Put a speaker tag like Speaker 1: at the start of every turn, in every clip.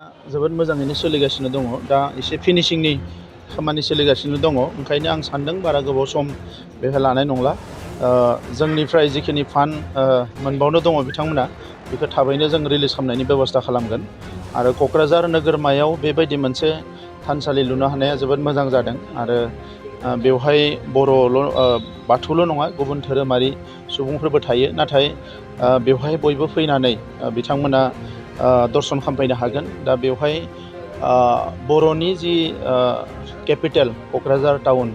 Speaker 1: जोबोद मोजाङैनो सोलिगासिनो दङ दा एसे फिनिशिंनि खामानि सोलिगासिनो दङ ओंखायनो आं सान्दों बारा गोबाव सम बेवहाय लानाय नंला जोंनिफ्राय जिखिनि फान्ड मोनबावनो दङ बिथांमोना बेखौ थाबैनो जों रिलिज खालामनायनि बेबस्था खालामगोन आरो क'क्राझार नोगोरमायाव बेबायदि मोनसे थानसालि लुनो हानाया जोबोद मोजां जादों आरो बेवहाय बर'ल' बाथौल' नङा गुबुन धोरोमारि सुबुंफोरबो थायो नाथाय बेवहाय बयबो फैनानै बिथांमोना दर्शन खालामफैनो हागोन दा बेवहाय बर'नि जि केपिटेल क'क्राझार टाउन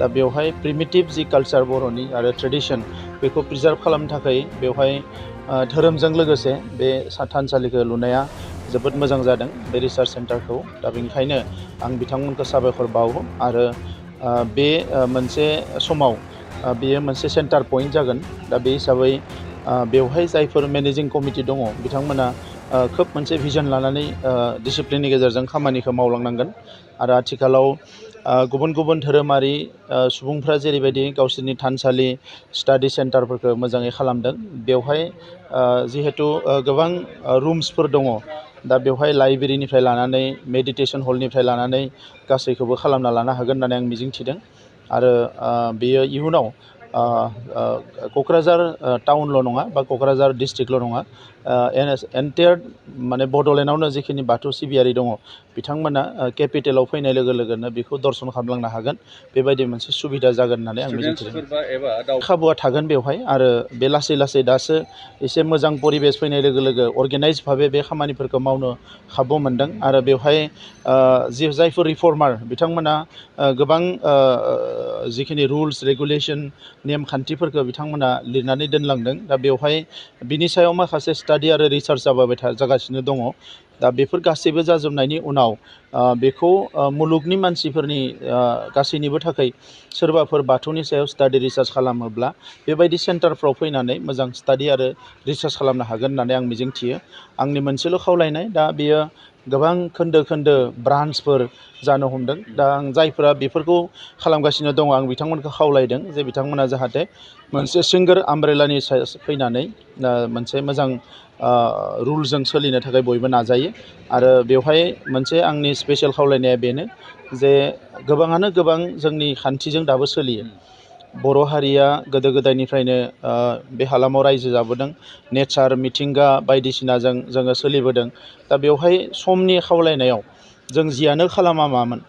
Speaker 1: दा बेवहाय प्रिमिटिभ जि कालचार बर'नि आरो ट्रेडिशन बेखौ प्रिजार्भ खालामनो थाखाय बेवहाय धोरोमजों लोगोसे बे थानसालिखौ लुनाया जोबोद मोजां जादों बे रिसार्च सेन्टारखौ दा बेनिखायनो आं बिथांमोनखौ साबायखर बावो आरो बे मोनसे समाव बेयो मोनसे सेन्टार पइन्ट जागोन दा बे हिसाबै बेवहाय जायफोर मेनेजिं कमिटि दङ बिथांमोना खोब मोनसे भिजन लानानै डिसिप्लिननि गेजेरजों खामानिखौ मावलांनांगोन आरो आथिखालाव गुबुन गुबुन धोरोमारि सुबुंफ्रा जेरैबायदि गावसोरनि थानसालि स्टाडि सेन्टारफोरखौ मोजाङै खालामदों बेवहाय जिहेथु गोबां रुम्सफोर दङ दा बेवहाय लाइब्रेरिनिफ्राय लानानै मेडिटेसन हलनिफ्राय लानानै गासैखौबो खालामना लानो हागोन होननानै आं मिजिंथिदों आरो बेयो इयुनाव क'क्राझार टाउनल' नङा बा क'क्राझार डिस्ट्रिक्टल' नङा एन्टायार माने बड'लेण्डआवनो जिखिनि बाथौ सिबियारि दङ बिथांमोना केपिटेलाव फैनाय लोगो लोगोनो बेखौ दर्शन खालामलांनो हागोन बेबायदि मोनसे सुबिदा जागोन होननानै आं मिजिंथिदों खाबुआ थागोन बेवहाय आरो बे लासै लासै दासो एसे मोजां परिबेस फैनाय लोगो लोगो अर्गेनाइज भाबै बे खामानिफोरखौ मावनो खाबु मोनदों आरो बेवहाय जायफोर रिफर्मार बिथांमोना गोबां जिखिनि रुल्स रेगुलेसन नेमखान्थिफोरखौ बिथांमोना लिरनानै दोनलांदों दा बेवहाय बिनि सायाव माखासे स्टाडि आरो रिसार्च जागासिनो दङ दा बेफोर गासैबो जाजोबनायनि उनाव बेखौ मुलुगनि मानसिफोरनि गासैनिबो थाखाय सोरबाफोर बाथौनि सायाव स्टाडि रिसार्च खालामोब्ला बेबायदि सेन्टारफ्राव फैनानै मोजां स्टाडि आरो रिसार्च खालामनो हागोन होननानै आं मिजिंथियो आंनि मोनसेल' खावलायनाय दा बेयो गोबां खोन्दो खोन्दो ब्रान्सफोर जानो हमदों दा आं जायफोरा बेफोरखौ खालामगासिनो दङ आं बिथांमोनखौ खावलायदों जे बिथांमोना जाहाथे मोनसे सिंगोल आमब्रेलानि फैनानै मोनसे मोजां रुलजों सोलिनो थाखाय बयबो नाजायो आरो बेवहाय मोनसे आंनि स्पेसियेल खावलायनाया बेनो जे गोबाङानो गोबां जोंनि खान्थिजों दाबो सोलियो बर' हारिया गोदो गोदायनिफ्रायनो बे हालामाव रायजो जाबोदों नेचार मिथिंगा बायदिसिनाजों जोङो सोलिबोदों दा बेवहाय समनि खावलायनायाव जों जियानो खालामा मामोन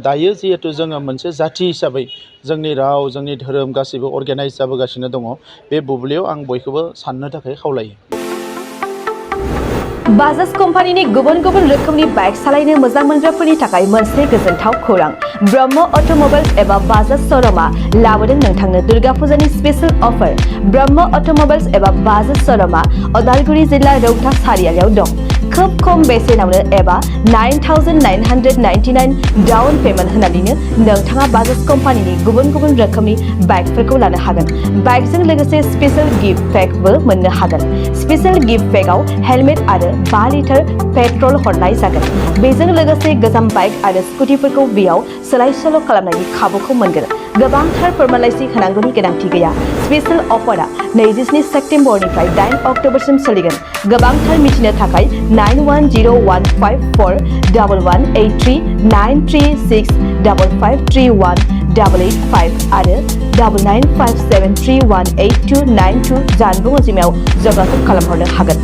Speaker 1: दायो जिहेथु जोङो मोनसे जाथि हिसाबै जोंनि राव जोंनि धोरोम गासैबो अर्गेनाइज जाबोगासिनो दङ बे बुब्लियाव आं बयखौबो साननो थाखाय खावलायो
Speaker 2: बाजाज कम्पानिनि गुबुन गुबुन रोखोमनि बाइक सालायनो मोजां मोनग्राफोरनि थाखाय मोनसे गोजोनथाव खौरां ब्रह्म अट'मबाइल्स एबा बाजाज श'रुमआ लाबोदों नोंथांनो दुर्गा फुजानि स्पेशेल अफार ब्रह्म अट'मबाइल्स एबा बाजाज श'रुमआ उदालगुरि जिल्ला रौता सारियालियाव दं खोब खम बेसेनावनो एबा 9,999 डाउन पेमेन्ट होनानैनो नोंथाङा बाजाज कम्पानिनि गुबुन गुबुन रोखोमनि बाइकफोरखौ लानो हागोन बाइकजों लोगोसे स्पेशेल गिफ्ट पेकबो मोननो हागोन स्पेशेल गिफ्ट पेकआव हेलमेट आरो 5 लिटार पेट्रल हरनाय जागोन बेजों लोगोसे गोजाम बाइक आरो स्कुटिफोरखौ बेयाव सोलाय सोल' खालामनायनि खाबुखौ मोनगोन गोबांथार फोरमानलाइसि होनांगौनि गोनांथि गैया स्पेशेल अफारा 27 सेप्तेम्बरनिफ्राय 8 अक्ट'बरसिम सोलिगोन गोबांथार मिथिनो थाखाय 91015411839365531885 आरो 9957318292 जानबुं अनजिमायाव जगाजग खालामहरनो हागोन